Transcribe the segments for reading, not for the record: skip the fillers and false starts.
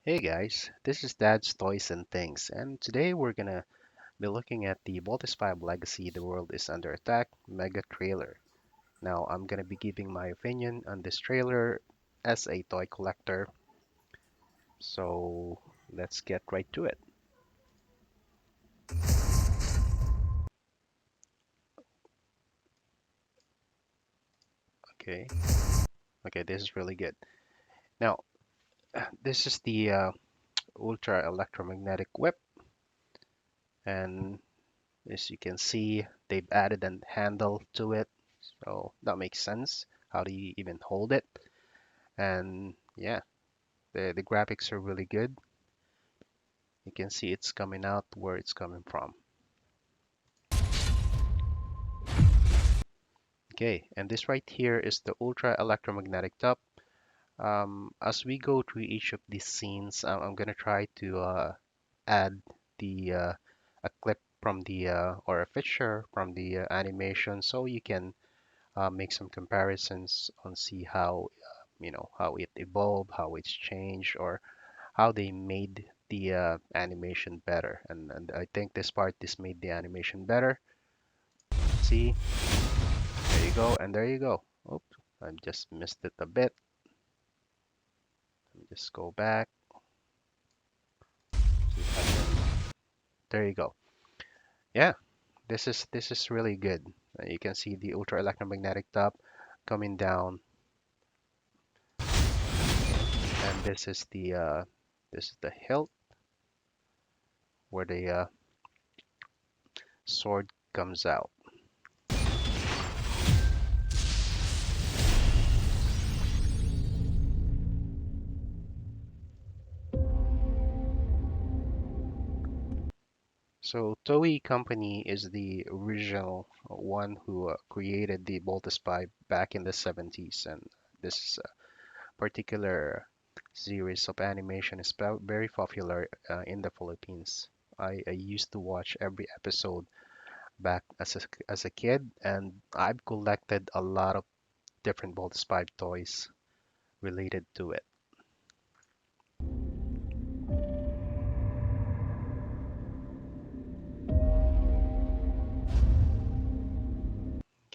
Hey guys, this is Dad's Toys and Things, and today we're gonna be looking at the Voltes 5 Legacy The World is Under Attack Mega Trailer. Now, I'm gonna be giving my opinion on this trailer as a toy collector, so let's get right to it. Okay, okay, this is really good. Now, this is the Ultra Electromagnetic Whip, and as you can see, they've added a handle to it, so that makes sense. How do you even hold it? And yeah, the graphics are really good. You can see it's coming out where it's coming from. Okay, and this right here is the Ultra Electromagnetic Top. As we go through each of these scenes, I'm gonna try to add the a clip from the or a feature from the animation, so you can make some comparisons on see how how it evolved, how it's changed, or how they made the animation better. And I think this made the animation better. See, there you go, and there you go. Oops, I just missed it a bit. Let me just go back. See if I can. There you go. Yeah, this is really good. You can see the ultra electromagnetic top coming down, and this is the hilt where the sword comes out. So Toei Company is the original one who created the Voltes 5 back in the 70s, and this particular series of animation is very popular in the Philippines. I used to watch every episode back as a kid, and I've collected a lot of different Voltes 5 toys related to it.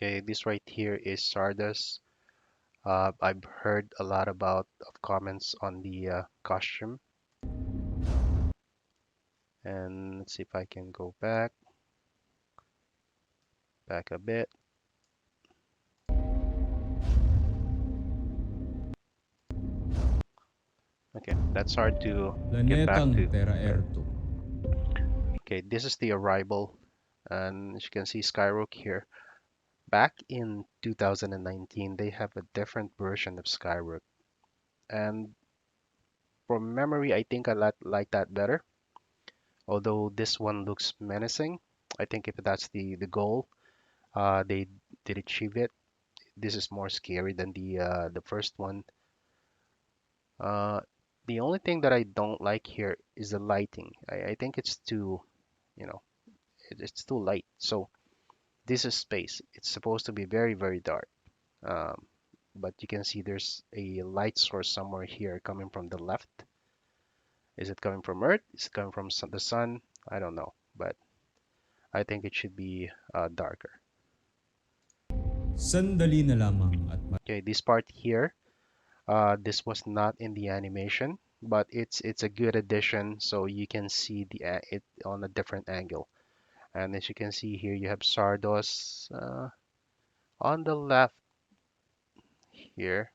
Okay, this right here is Stardust. I've heard a lot about of comments on the costume, and let's see if I can go back a bit. Okay, that's hard to get back Planetang to. Terra But Erto. okay, this is the arrival, and as you can see, Skyrook here. Back in 2019, they have a different version of Skyrook, and from memory, I think like that better. Although this one looks menacing, I think if that's the goal, they did achieve it. This is more scary than the first one. Uh, the only thing that I don't like here is the lighting. I think it's too, you know, it's too light. So this is space. It's supposed to be very, very dark. Um, but you can see there's a light source somewhere here coming from the left. Is it coming from Earth? Is it coming from the sun? I don't know, but I think it should be darker. Sandali na lamang at Okay, this part here, this was not in the animation, but it's a good addition, so you can see it on a different angle. And as you can see here, you have Sardos on the left here.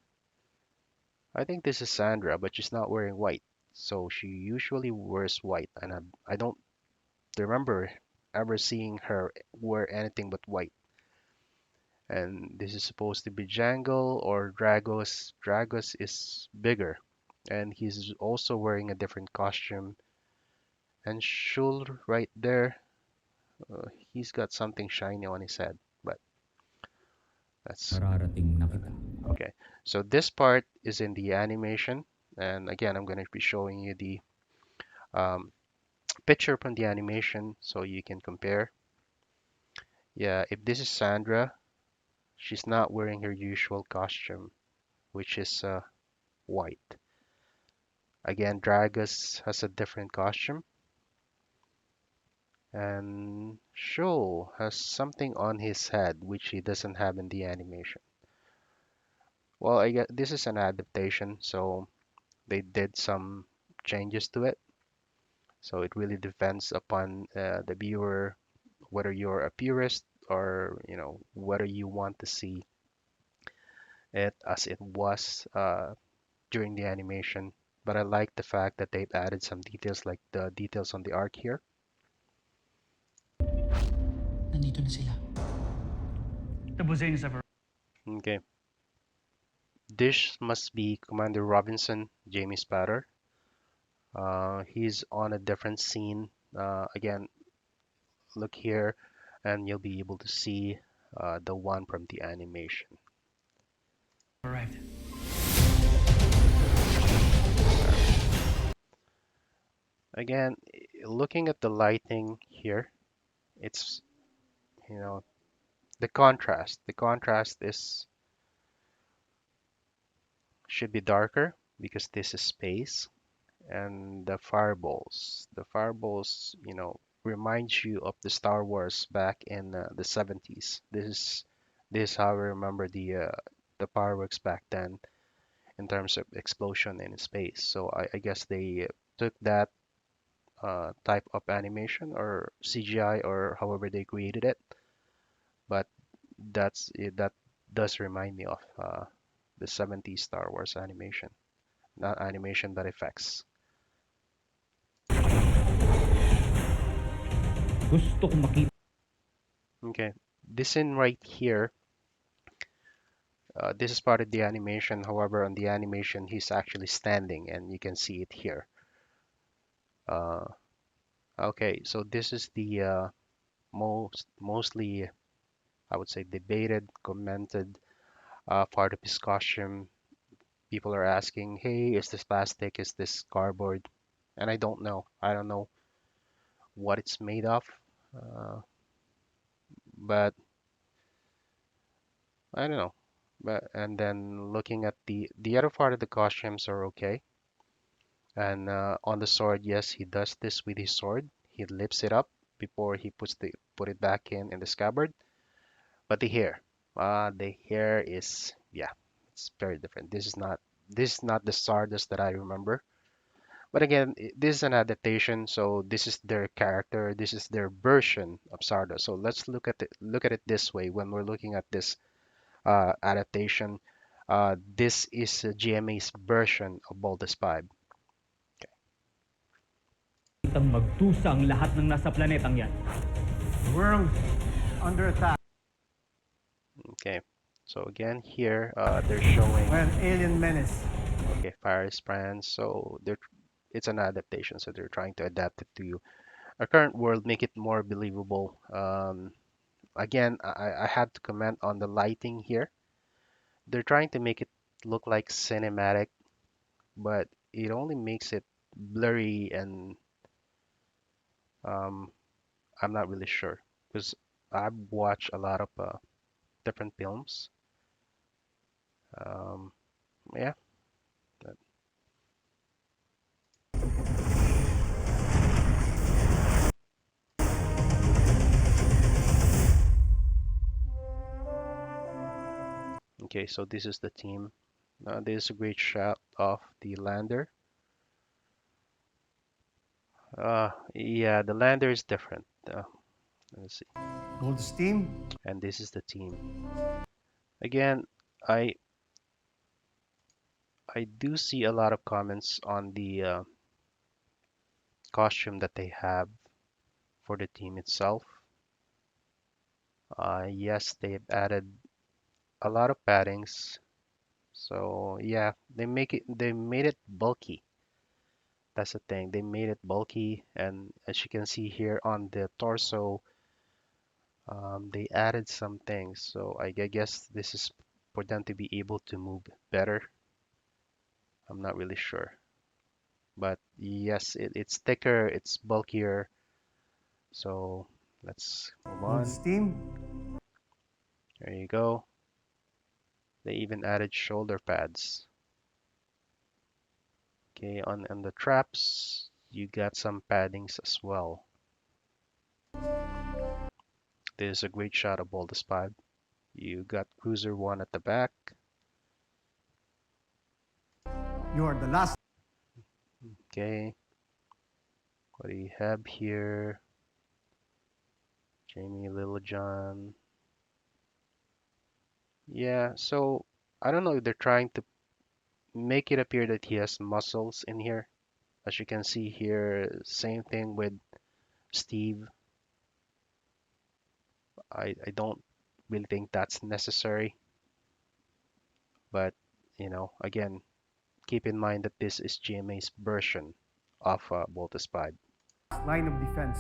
I think this is Sandra, but she's not wearing white. So she usually wears white, and I don't remember ever seeing her wear anything but white. And this is supposed to be Jangle or Dragos. Dragos is bigger, and he's also wearing a different costume. And Shul right there, he's got something shiny on his head, but that's mararating na kita. okay. So this part is in the animation, and again, I'm going to be showing you the um, picture from the animation so you can compare. Yeah, if this is Sandra, she's not wearing her usual costume, which is white. Again, Dragus has a different costume, and Shoal has something on his head which he doesn't have in the animation. Well, I guess this is an adaptation, so they did some changes to it. So it really depends upon the viewer, whether you're a purist or whether you want to see it as it was during the animation. But I like the fact that they've added some details, like the details on the arc here. Nandito na sila. The Buzanes have Okay, this must be Commander Robinson, Jamie Spatter. He's on a different scene. Again, look here, and you'll be able to see the one from the animation. arrived. Again, looking at the lighting here, it's you know the contrast. The contrast is should be darker because this is space, and the fireballs. The fireballs, reminds you of the Star Wars back in the 70s. This is how I remember the fireworks back then in terms of explosion in space. So I guess they took that type of animation or CGI or however they created it, but that does remind me of the 70s Star Wars animation, not animation but effects. Gusto kong makita. Okay, this scene right here, this is part of the animation. However, on the animation, he's actually standing, and you can see it here. Uh, okay, so this is the mostly, I would say, debated, commented part of his costume. People are asking, "Hey, is this plastic? Is this cardboard?" And I don't know. I don't know what it's made of, uh, but I don't know. But and then looking at the other part of the costumes are okay. And on the sword, yes, he does this with his sword. He lifts it up before he put it back in the scabbard. But the hair is, yeah, it's very different. This is not the Stardust that I remember. But again, this is an adaptation, so this is their character. This is their version of Stardust. So let's look at it this way when we're looking at this adaptation. This is GMA's version of Baldur's 5. Kitang magtusa ang lahat ng nasa planetang yan. World under attack. Okay, so again here they're showing We're an alien menace. okay fire brands. So it's an adaptation, so they're trying to adapt it to our current world, make it more believable. Again, I have to comment on the lighting here. They're trying to make it look like cinematic, but it only makes it blurry, and um, I'm not really sure because I've watched a lot of different films. Um, yeah. Okay, so this is the team. This is a great shot of the lander. Yeah, the lander is different. Let's see. Hold steam. And this is the team. Again, I I do see a lot of comments on the costume that they have for the team itself. Yes, they've added a lot of paddings. So yeah, they made it bulky. That's the thing. They made it bulky, and as you can see here on the torso, they added some things. So I guess this is for them to be able to move better. I'm not really sure. But yes, it's thicker, it's bulkier. So let's move Hold on. steam. There you go. They even added shoulder pads. Okay, on the traps, you got some paddings as well. This is a great shot of Baldur's Spy. You got Cruiser 1 at the back. You are the last. Okay, what do you have here? Jamie Littlejohn. Yeah, so I don't know if they're trying to make it appear that he has muscles in here. As you can see here, same thing with Steve. I don't really think that's necessary. But, again, keep in mind that this is GMA's version of Baldur's Spy. Line of defense.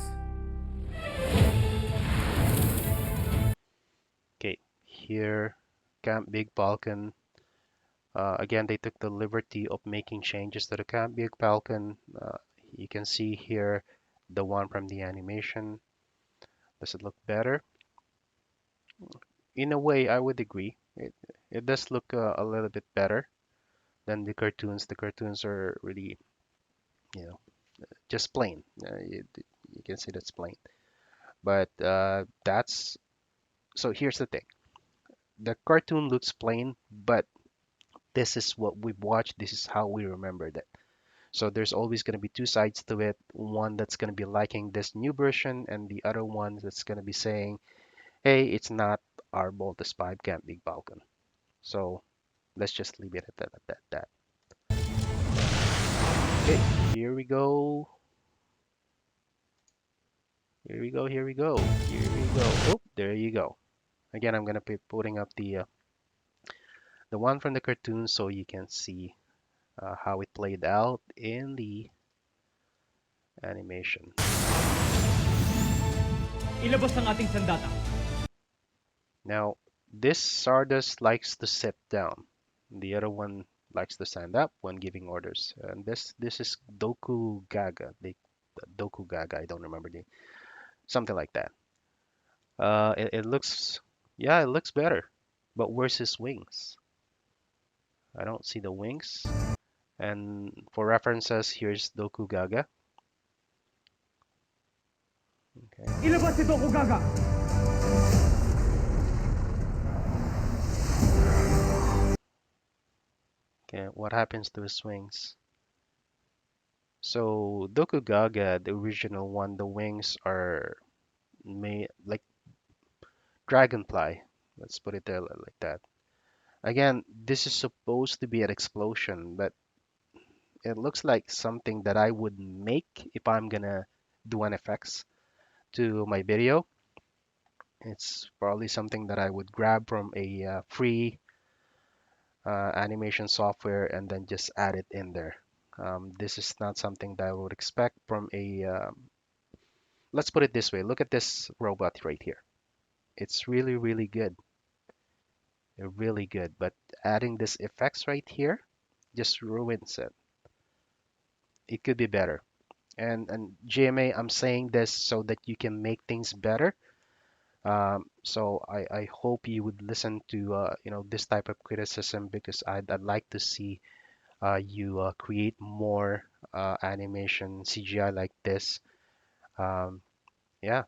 Okay, here, Camp Big Falcon. Again, they took the liberty of making changes to the Camp Big Falcon. You can see here the one from the animation. Does it look better? In a way, I would agree. It does look a little bit better than the cartoons. The cartoons are really, you know, just plain. You can see that's plain. But that's so. Here's the thing: the cartoon looks plain, but this is what we've watched. This is how we remembered it. So there's always going to be two sides to it. One that's going to be liking this new version, and the other one that's going to be saying, "Hey, it's not our Boltus 5 Camp Big Falcon." So let's just leave it at that. Okay, here we go. Here we go. Here we go. Here we go. Oh, there you go. Again, I'm gonna be putting up the one from the cartoon so you can see how it played out in the animation. Ilabas ang ating sandata. Now, this Stardust likes to sit down. The other one likes to stand up when giving orders. And this is Doku Gaga. Doku Gaga. I don't remember the something like that. It looks, yeah, it looks better. But where's his wings? I don't see the wings. And for references, here's Doku Gaga. Okay. Ilabas si Dokugaga! Okay, what happens to his wings? So Dokugaga, the original one, the wings are made like dragonfly. Let's put it there like that. Again, this is supposed to be an explosion, but it looks like something that I would make if I'm gonna do an effects to my video. It's probably something that I would grab from a free animation software and then just add it in there. This is not something that I would expect from a, let's put it this way. Look at this robot right here. It's really, really good. Really good. But adding this effects right here just ruins it. It could be better. And GMA, I'm saying this so that you can make things better. So I hope you would listen to this type of criticism because I'd like to see you create more animation CGI like this. Yeah,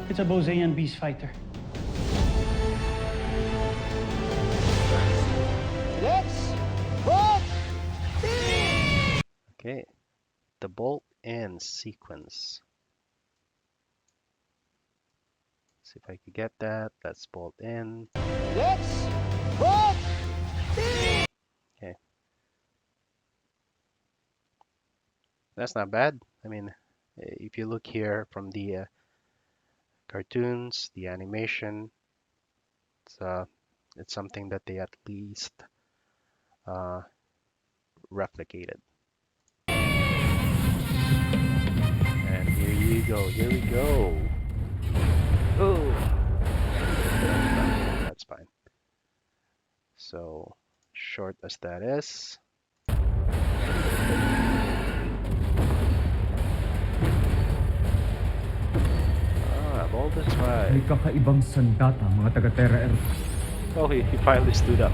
It's a Boseian beast fighter. okay. The bolt in sequence. See if I could get that. Let's bolt in. Okay. That's not bad. I mean, if you look here from the cartoons, the animation, it's something that they at least uh, replicated. And here you go. Here we go. Oh, that's fine. So short as that is. Baldur's Spy. May kakaibang sandata, mga taga-Terra Earth. Oh, he finally stood up.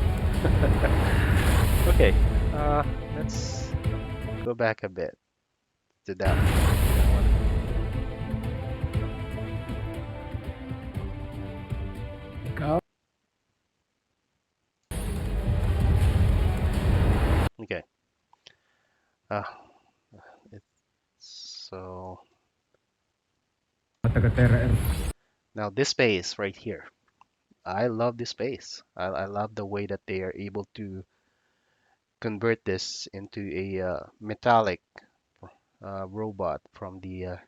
Okay, let's go back a bit to that one. Ikaw? Okay. Uh, so Taga-Terra now this space right here. I love this space. I love the way that they are able to convert this into a metallic robot from the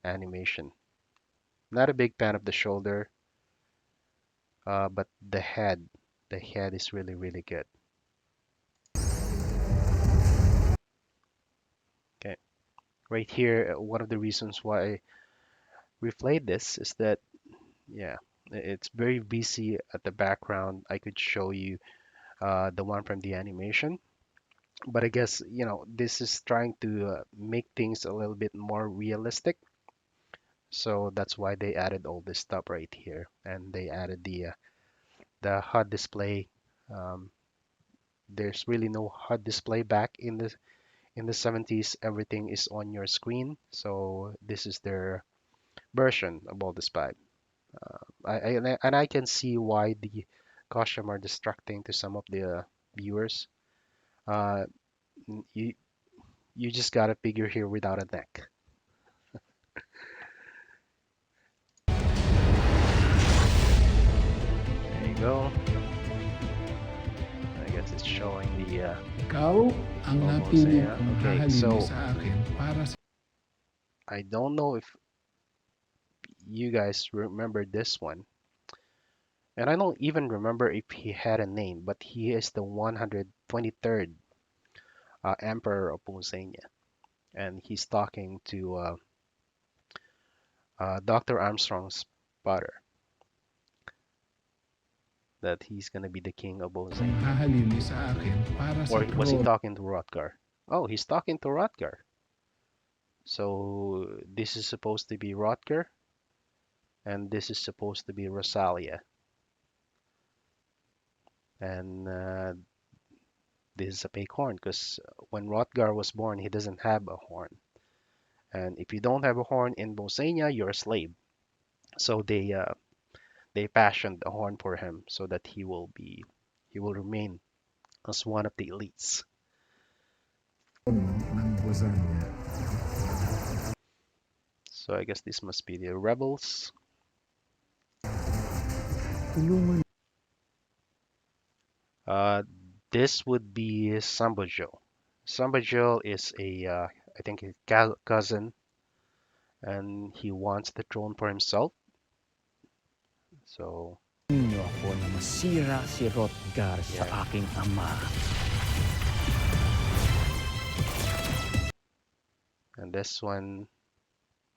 animation. Not a big fan of the shoulder, but the head is really, really good. Okay, right here, one of the reasons why we played this is that, yeah, it's very busy at the background. I could show you the one from the animation, but I guess, this is trying to make things a little bit more realistic. So that's why they added all this stuff right here, and they added the HUD display. Um, there's really no HUD display back in the 70s. Everything is on your screen. So this is their version of all this vibe. And I can see why the costume are distracting to some of the viewers. Uh, you you just got a figure here without a neck. There you go. I guess it's showing the Ikaw ang almost napili yeah. kong Okay, hahalili so sa akin para sa I don't know if you guys remember this one. And I don't even remember if he had a name, but he is the 123rd Emperor of Bosnia. And he's talking to Dr. Armstrong's father, that he's going to be the king of kong Bosnia. hahalili sa akin para sa Or was he throne. talking to Rotgar? Oh, he's talking to Rotgar. So this is supposed to be Rotgar, and this is supposed to be Rosalia. And this is a fake horn because when Rotgar was born, he doesn't have a horn. And if you don't have a horn in Bosnia, you're a slave. So they fashioned a horn for him so that he will remain as one of the elites. Ng Bosnia. So I guess this must be the rebels. Tulungan Uh, this would be Sambojo. Sambojo is I think a cousin, and he wants the throne for himself. So Niyo ako na masira si Rotgar sa Yeah. aking ama. and this one,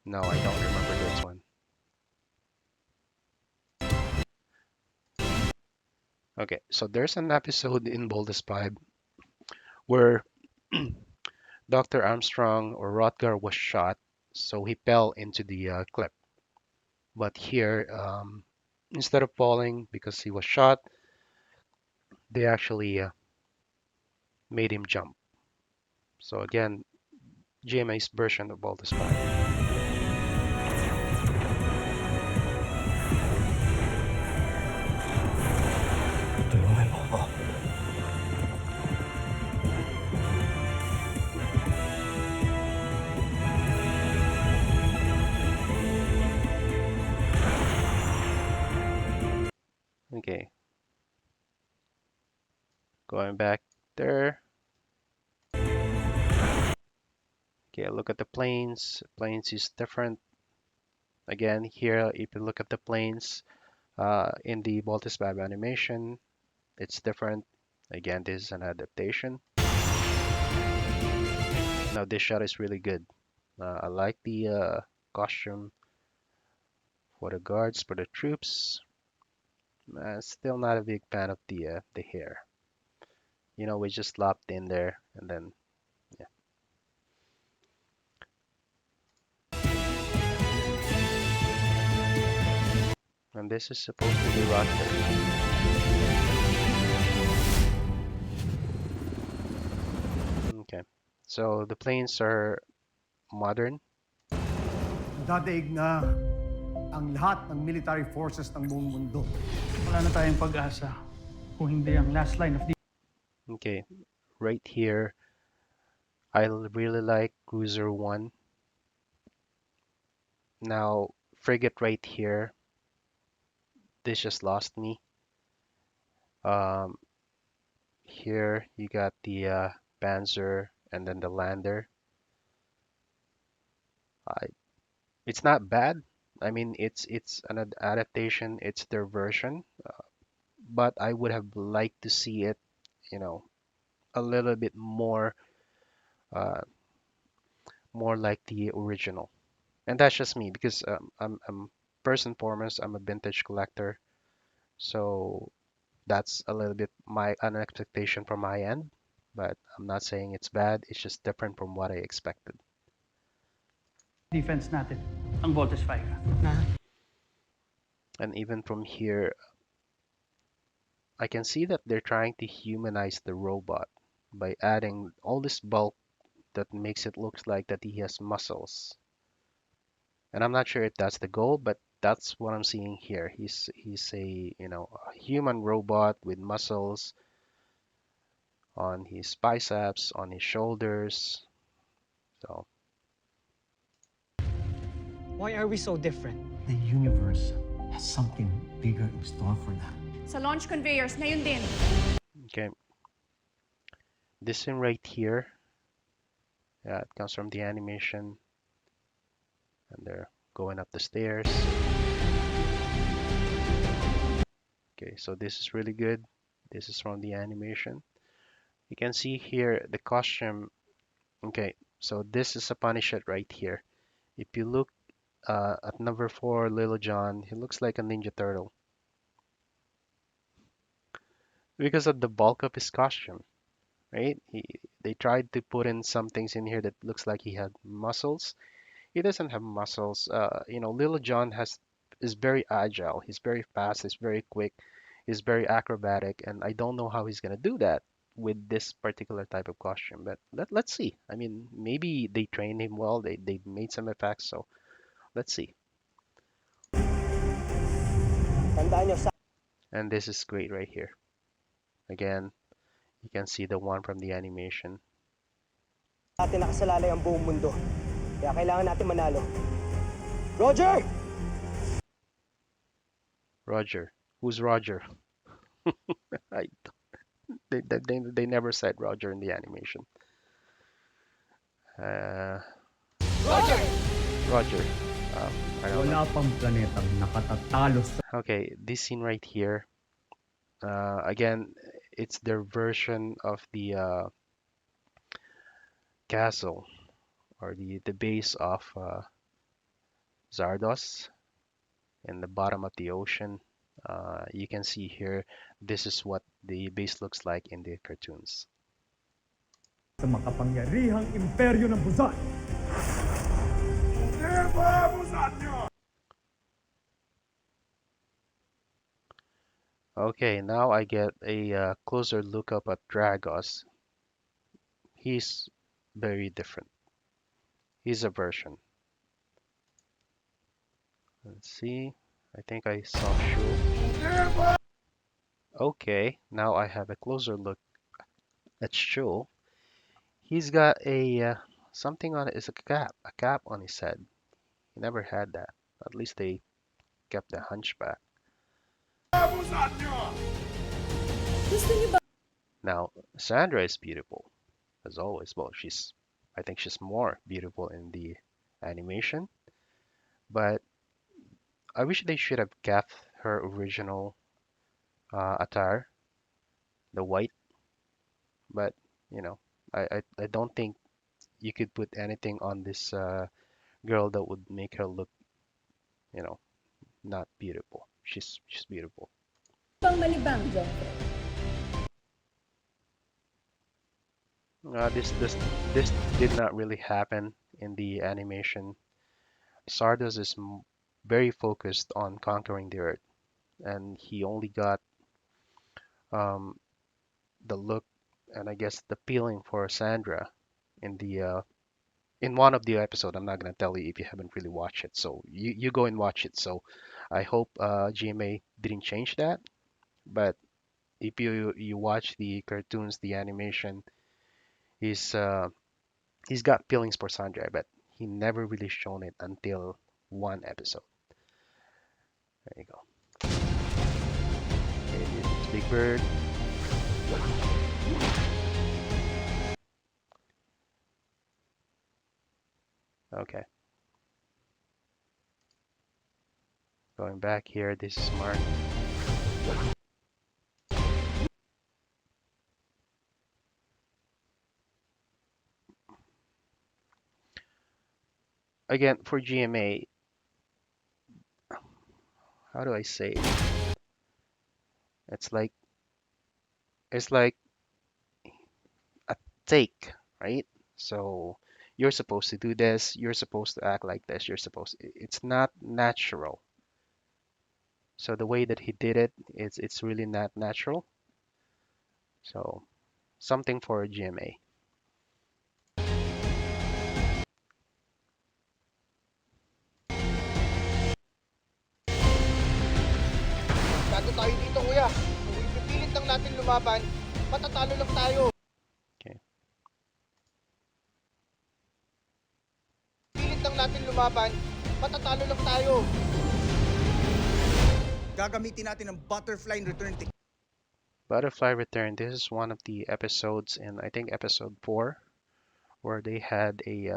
no, I don't remember this one. Okay, so there's an episode in Boldest Vibe where Dr. Armstrong or Rotgar was shot, so he fell into the cliff. But here, instead of falling because he was shot, they actually made him jump. So again, GMA's version of Boldest Vibe. Tulungan mo ako. Okay, going back there. Okay, look at the planes. Planes is different. Again, here, if you look at the planes in the Baltus Vibe animation, it's different. Again, this is an adaptation. Now, this shot is really good. I like the costume for the guards, for the troops. Still not a big fan of the hair. We just lopped in there and then yeah. And this is supposed to be Rotterdam. So the planes are modern. Dadaig na ang lahat ng military forces ng buong mundo. Wala na tayong pag-asa kung hindi ang last line of Okay, right here, I really like Cruiser 1. Now, frigate right here, this just lost me. Um, Here you got the Panzer and then the lander. I It's not bad. I mean, it's an adaptation. It's their version, but I would have liked to see it, you know, a little bit uh, more like the original. And that's just me because I'm first and foremost I'm a vintage collector, so that's a little bit an expectation from my end. But I'm not saying it's bad. It's just different from what I expected. defense natin, ang Voltes 5. And even from here, I can see that they're trying to humanize the robot by adding all this bulk that makes it look like that he has muscles. And I'm not sure if that's the goal, but that's what I'm seeing here. He's a, a human robot with muscles on his biceps, on his shoulders. So, Why are we so different? The universe has something bigger in store for them. Sa launch conveyors, ngayon din. okay. This thing right here, yeah, it comes from the animation. And they're going up the stairs. Okay, so this is really good. This is from the animation. You can see here the costume. Okay, so this is a Punisher right here. If you look at number 4, Little John, he looks like a Ninja Turtle because of the bulk of his costume, right? They tried to put in some things in here that looks like he had muscles. He doesn't have muscles. Little John is very agile. He's very fast. He's very quick. He's very acrobatic, and I don't know how he's gonna do that with this particular type of costume. But let's see. I mean, maybe they trained him well. They made some effects. So let's see. And this is great right here. Again, you can see the one from the animation. Natin nakasalalay ang buong mundo. Kaya kailangan natin manalo. Roger! Roger. Who's Roger? I, they never said Roger in the animation. Roger! Roger. I don't know. Wala pang planetang nakatatalo sa Okay, this scene right here. Again, it's their version of the castle or the base of Zardos in the bottom of the ocean. You can see here, this is what the base looks like in the cartoons. sa makapangyarihang imperyo ng Buzan. Okay, now I get a closer look up at Dragos. He's very different. He's a version. Let's see. I think I saw Shul. Okay, now I have a closer look at Shul. He's got a something on it. It's a cap on his head. He never had that. At least they kept the hunchback. Now, Sandra is beautiful, as always. Well, I think she's more beautiful in the animation, but I wish they should have kept her original attire, the white. But I don't think you could put anything on this girl that would make her look, you know, not beautiful. She's beautiful. This did not really happen in the animation. Sardos is very focused on conquering the Earth, and he only got um, the look and I guess the feeling for Sandra in the in one of the episode. I'm not gonna tell you if you haven't really watched it, so you go and watch it. So I hope GMA didn't change that, but if you watch the cartoons, the animation, he's uh, he's got feelings for Sanjay, but he never really shown it until one episode. There you go. Okay, this is Big Bird. Okay, going back here, this is Mark. Again, for GMA, how do I say it? It's like it's like a take, right? So you're supposed to do this, you're supposed to act like this, it's not natural. So the way that he did it, it's really not natural. So something for GMA. Bago tayo dito, kuya. Kung ipipilit lang natin lumaban, matatalo lang tayo. Okay. Pilit lang natin lumaban, matatalo lang tayo. Gagamitin natin ang butterfly return technique. Butterfly Return. This is one of the episodes in I think episode 4 where they had a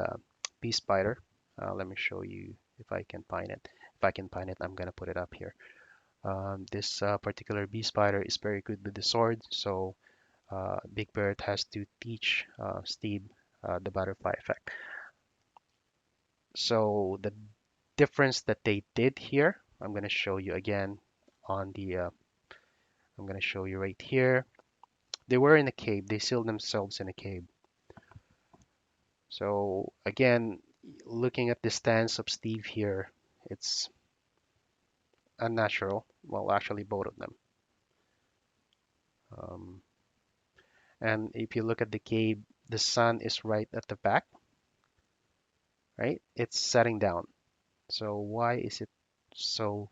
bee spider. Let me show you if I can find it. If I can find it, I'm gonna put it up here. This particular bee spider is very good with the sword, so Big Bird has to teach Steve the butterfly effect. So the difference that they did here, I'm gonna show you again on the. I'm gonna show you right here. They were in a cave. They sealed themselves in a cave. So again, looking at the stance of Steve here, it's unnatural. Well, actually, both of them. Um, and if you look at the cave, the sun is right at the back, right? It's setting down. So why is it so?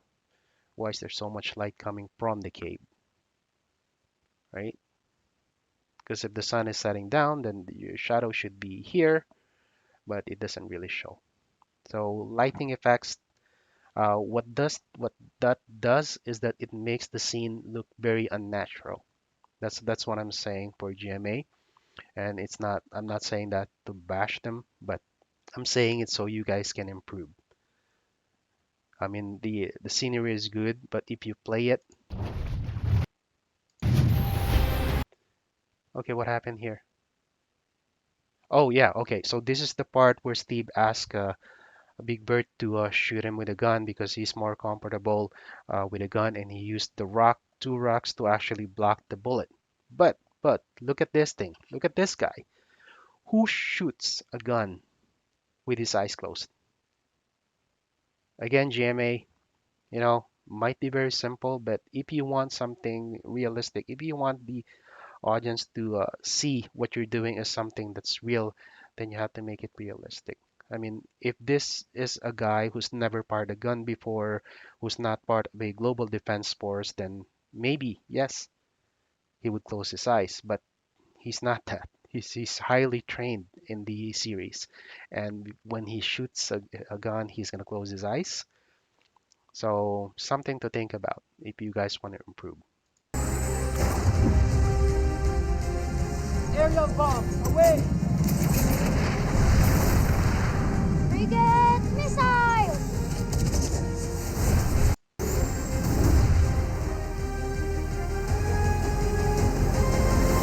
Why is there so much light coming from the cave, right? Because if the sun is setting down, then your shadow should be here, but it doesn't really show. So lighting effects, what that does is that it makes the scene look very unnatural. That's what I'm saying for GMA, and it's not. I'm not saying that to bash them, but I'm saying it so you guys can improve. I mean, the scenery is good, but if you play it, okay, what happened here? Oh yeah, okay. So this is the part where Steve asks Big Bird to shoot him with a gun because he's more comfortable with a gun, and he used the rock, two rocks, to actually block the bullet. But look at this thing. Look at this guy. Who shoots a gun with his eyes closed? Again, GMA, might be very simple, but if you want something realistic, if you want the audience to see what you're doing as something that's real, then you have to make it realistic. I mean, if this is a guy who's never fired a gun before, who's not part of a global defense force, then maybe, yes, he would close his eyes, but he's not that. He's highly trained in the series. And when he shoots a gun, he's going to close his eyes. So, something to think about if you guys want to improve. Aerial bomb, away! Frigate missile!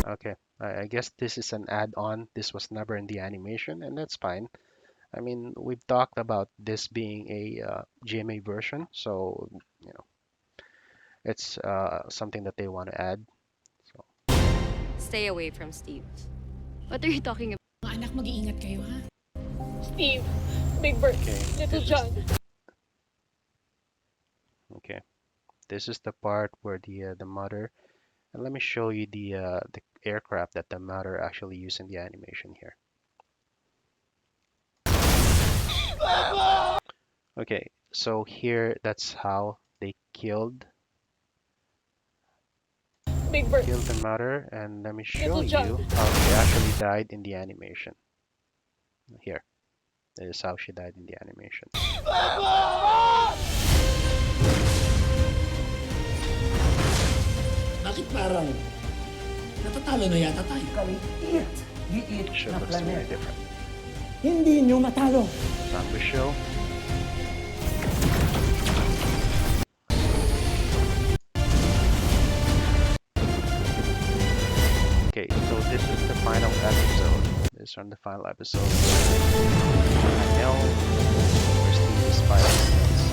Okay, I guess this is an add-on. This was never in the animation, and that's fine. I mean, we've talked about this being a GMA version, so it's something that they want to add. So, Stay away from Steve. What are you talking about? Mga anak, mag-iingat kayo, ha? Steve, Big Bird, okay, Little this is John. okay. This is the part where the mother, and let me show you the aircraft that the mother actually used in the animation here. Okay, so here that's how they Big Bird. killed the mother, and let me show Little John. you how she actually died in the animation. Here, this is how she died in the animation. Bakit parang natatalo na yata tayo? Show looks really different. Hindi nyo matalo. Number show. Okay, so this is the final episode. This is from the final episode. I know we're still this final minutes.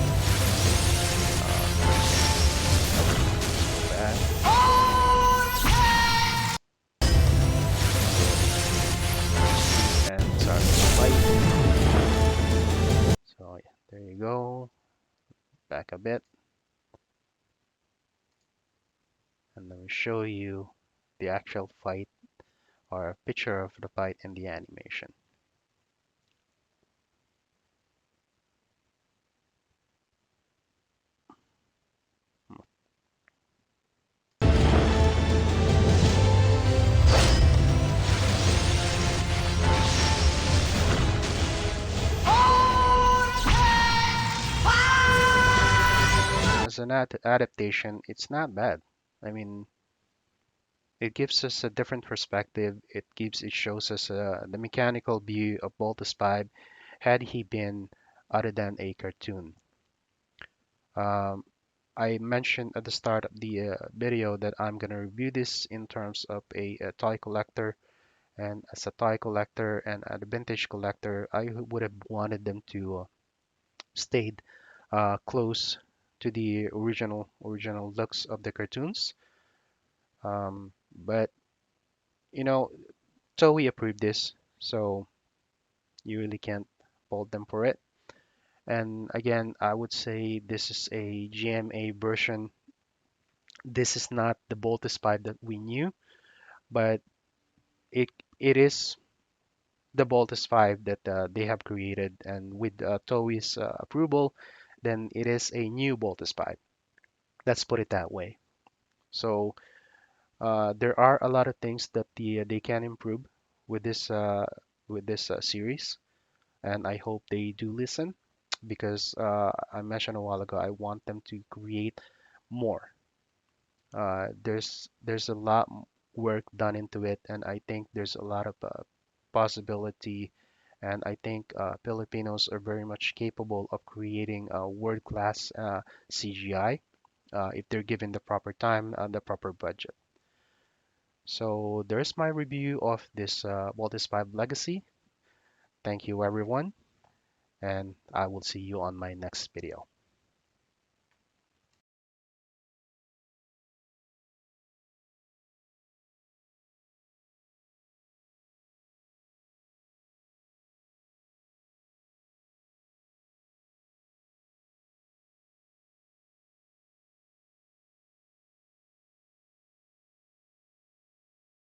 Bad. And start the fight. So yeah, there you go. Back a bit. And let me show you the actual fight or a picture of the fight in the animation. As an adaptation, it's not bad. I mean, it gives us a different perspective. It shows us the mechanical view of Voltus 5 had he been other than a cartoon. Um, I mentioned at the start of the video that I'm gonna review this in terms of a toy collector, and as a toy collector and a vintage collector, I would have wanted them to stayed close to the original looks of the cartoons. But you know, Toei approved this, so you really can't fault them for it. And again, I would say this is a GMA version. This is not the Voltus 5 that we knew, but it it is the Voltus 5 that they have created, and with Toei's approval, then it is a new Voltus 5. Let's put it that way. So there are a lot of things that they can improve with this series, and I hope they do listen because I mentioned a while ago I want them to create more. There's a lot work done into it, and I think there's a lot of possibility, and I think Filipinos are very much capable of creating a world-class CGI if they're given the proper time and the proper budget. So there's my review of this Voltes 5 Legacy. Thank you everyone, and I will see you on my next video.